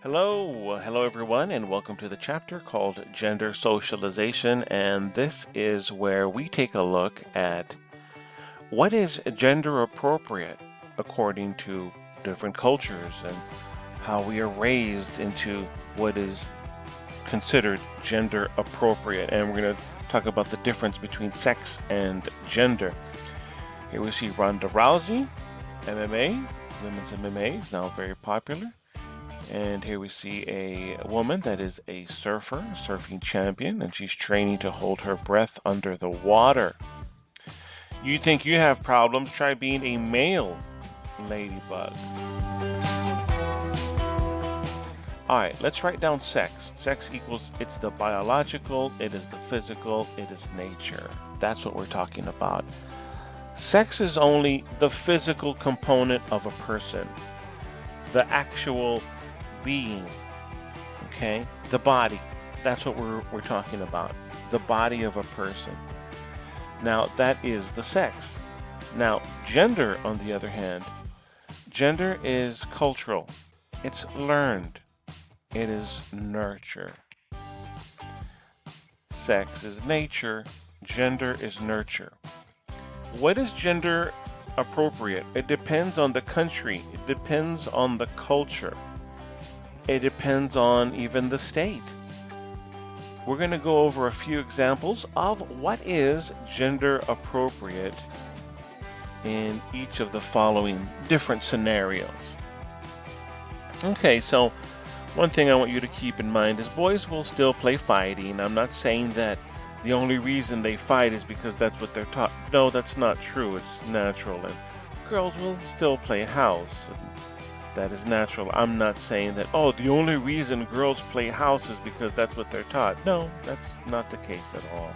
Hello everyone, and welcome to the chapter called Gender Socialization. And this is where we take a look at what is gender appropriate according to different cultures and how we are raised into what is considered gender appropriate. And we're going to talk about the difference between sex and gender. Here we see Ronda Rousey, MMA, women's MMA is now very popular. And here we see a woman that is a surfing champion, and she's training to hold her breath under the water. You think you have problems? Try being a male ladybug. Alright, let's write down sex. Sex equals it's the biological, it is the physical, it is nature. That's what we're talking about. Sex is only the physical component of a person, the actual being, okay? The body. That's what we're talking about. The body of a person. Now, that is the sex. Now, gender, on the other hand, gender is cultural. It's learned. It is nurture. Sex is nature. Gender is nurture. What is gender appropriate? It depends on the country. It depends on the culture. It depends on even the state. We're going to go over a few examples of what is gender appropriate in each of the following different scenarios. Okay, so one thing I want you to keep in mind is boys will still play fighting. I'm not saying that the only reason they fight is because that's what they're taught. No, that's not true. It's natural. And girls will still play house. That is natural. I'm not saying that, the only reason girls play house is because that's what they're taught. No, that's not the case at all.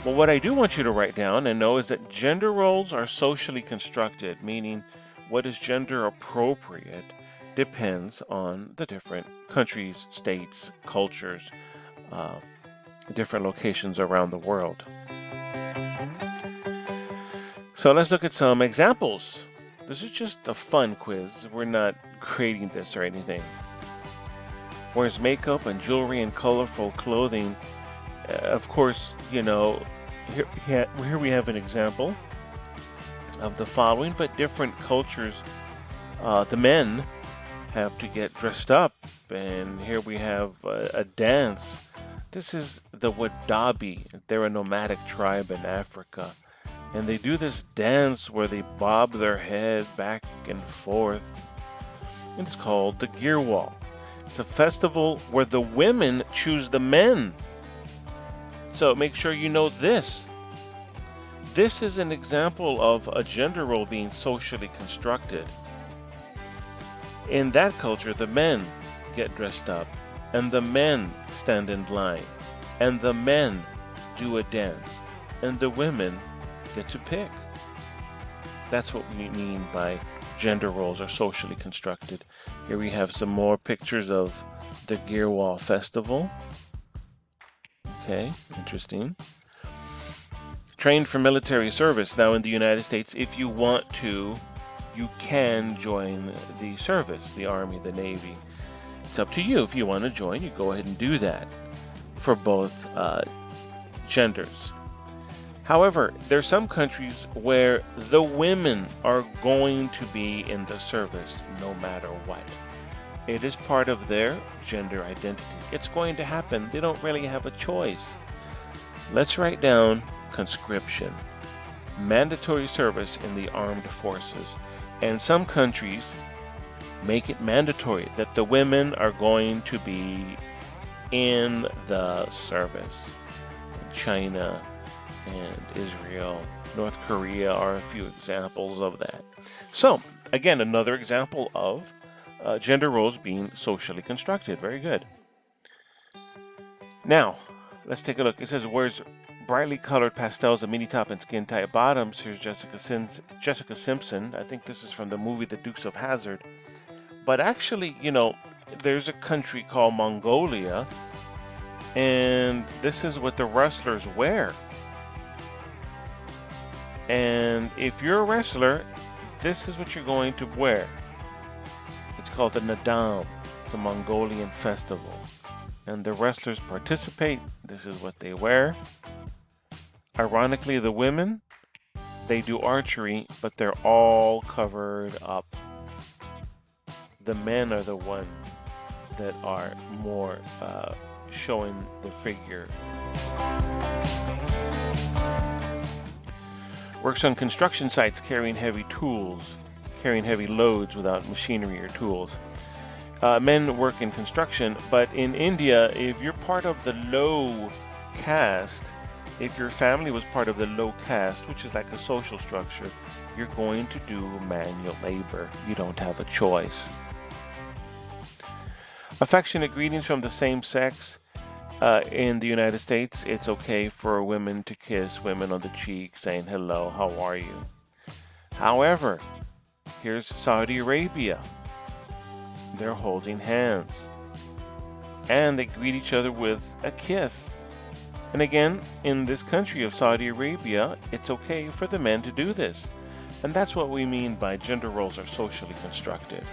Well, what I do want you to write down and know is that gender roles are socially constructed, meaning what is gender appropriate depends on the different countries, states, cultures, different locations around the world. So let's look at some examples. This is just a fun quiz. We're not grading this or anything. Wears makeup and jewelry and colorful clothing. Of course, here we have an example of the following, but different cultures, the men have to get dressed up, and here we have a dance. This is the Wadabi. They're a nomadic tribe in Africa. And they do this dance where they bob their head back and forth. It's called the Gear Wall. It's a festival where the women choose the men. So make sure you know this. This is an example of a gender role being socially constructed. In that culture, the men get dressed up, and the men stand in line, and the men do a dance, and the women get to pick. That's what we mean by gender roles are socially constructed. Here we have some more pictures of the Gear Wall Festival. Okay, interesting. Trained for military service. Now in the United States, if you want to, you can join the service, the Army, the Navy. It's up to you. If you want to join, you go ahead and do that for both genders. However, there are some countries where the women are going to be in the service no matter what. It is part of their gender identity. It's going to happen. They don't really have a choice. Let's write down conscription, mandatory service in the armed forces. And some countries make it mandatory that the women are going to be in the service. China and Israel, North Korea are a few examples of that. So, again, another example of gender roles being socially constructed. Very good. Now, let's take a look. It says, wears brightly colored pastels, a mini top, and skin-tight bottoms. Here's Jessica Simpson. I think this is from the movie The Dukes of Hazzard. But actually, there's a country called Mongolia, and this is what the wrestlers wear. And if you're a wrestler, this is what you're going to wear. It's called the Nadam. It's a Mongolian festival. And the wrestlers participate. This is what they wear. Ironically, the women, they do archery, but they're all covered up. The men are the ones that are more showing the figure. Works on construction sites carrying heavy tools, carrying heavy loads without machinery or tools. Men work in construction, but in India, if you're part of the low caste, if your family was part of the low caste, which is like a social structure, you're going to do manual labor. You don't have a choice. Affectionate greetings from the same sex. In the United States, it's okay for women to kiss women on the cheek, saying, "Hello, how are you?" However, here's Saudi Arabia. They're holding hands. And they greet each other with a kiss. And again, in this country of Saudi Arabia, it's okay for the men to do this. And that's what we mean by gender roles are socially constructed.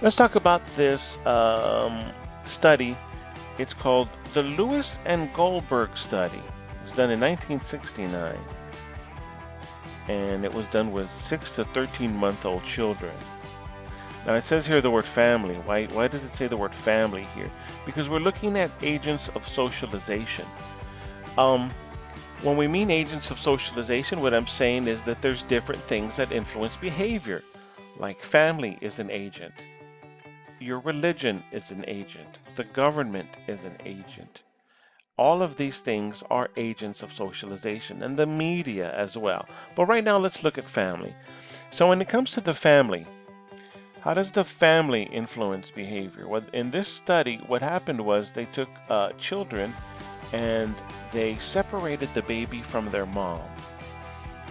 Let's talk about this study. It's called the Lewis and Goldberg study. It was done in 1969. And it was done with 6 to 13-month-old children. Now it says here the word family. Why does it say the word family here? Because we're looking at agents of socialization. When we mean agents of socialization, what I'm saying is that there's different things that influence behavior. Like family is an agent. Your religion is an agent. The government is an agent. All of these things are agents of socialization, and the media as well. But right now, let's look at family. So when it comes to the family, how does the family influence behavior? Well, in this study, what happened was they took children and they separated the baby from their mom.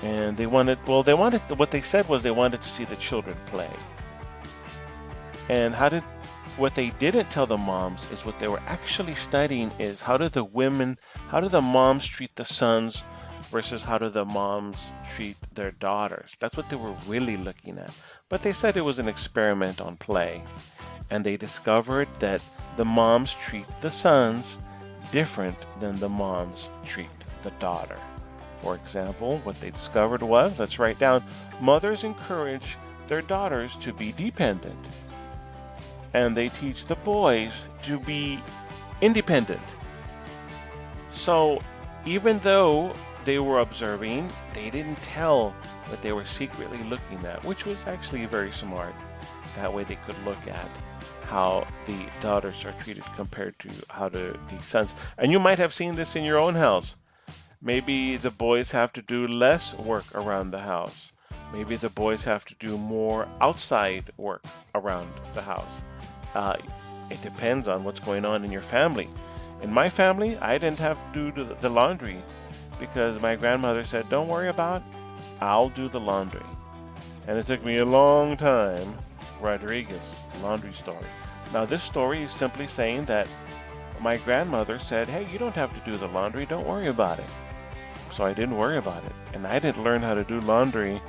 And what they said was they wanted to see the children play. And what they didn't tell the moms is what they were actually studying is how do the moms treat the sons versus how do the moms treat their daughters. That's what they were really looking at. But they said it was an experiment on play. And they discovered that the moms treat the sons different than the moms treat the daughter. For example, what they discovered was, let's write down, mothers encourage their daughters to be dependent. And they teach the boys to be independent. So even though they were observing, they didn't tell what they were secretly looking at, which was actually very smart. That way they could look at how the daughters are treated compared to how the sons. And you might have seen this in your own house. Maybe the boys have to do less work around the house. Maybe the boys have to do more outside work around the house. It depends on what's going on in your family. In my family, I didn't have to do the laundry because my grandmother said, "Don't worry about it, I'll do the laundry." And it took me a long time. Rodriguez, laundry story. Now this story is simply saying that my grandmother said, "Hey, you don't have to do the laundry, don't worry about it." So I didn't worry about it. And I didn't learn how to do laundry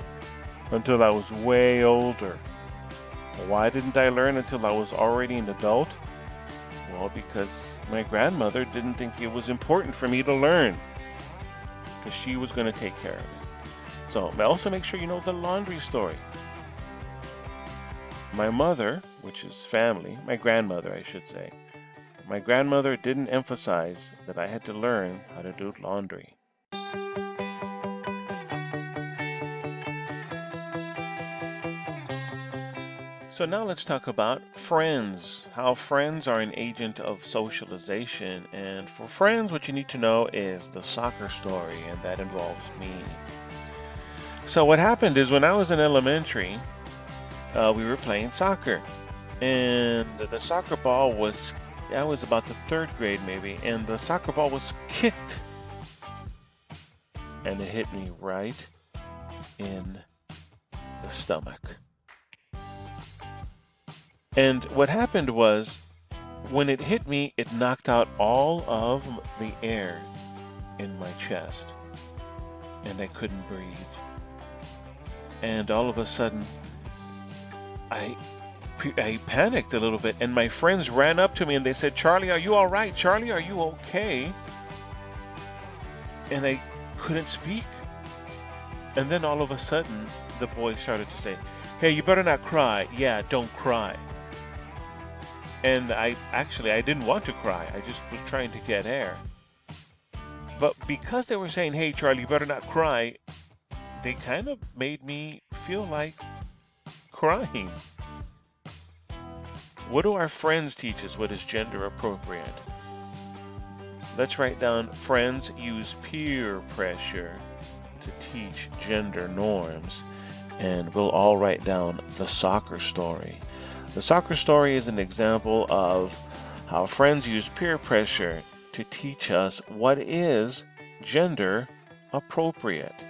until I was way older. Why didn't I learn until I was already an adult? Well, because my grandmother didn't think it was important for me to learn, because she was going to take care of it. So also make sure you know the laundry story. My mother, which is family, my grandmother I should say, my grandmother didn't emphasize that I had to learn how to do laundry. So now let's talk about friends, how friends are an agent of socialization. And for friends, what you need to know is the soccer story, and that involves me. So what happened is when I was in elementary, we were playing soccer. And the soccer ball was, I was about the 3rd grade maybe, and the soccer ball was kicked. And it hit me right in the stomach. And what happened was, when it hit me, it knocked out all of the air in my chest. And I couldn't breathe. And all of a sudden, I I panicked a little bit, and my friends ran up to me and they said, "Charlie, are you all right? Charlie, are you okay?" And I couldn't speak. And then all of a sudden, the boy started to say, "Hey, you better not cry. Yeah, don't cry." And I didn't want to cry. I just was trying to get air. But because they were saying, "Hey, Charlie, you better not cry," they kind of made me feel like crying. What do our friends teach us? What is gender appropriate? Let's write down: friends use peer pressure to teach gender norms. And we'll all write down the soccer story. The soccer story is an example of how friends use peer pressure to teach us what is gender appropriate.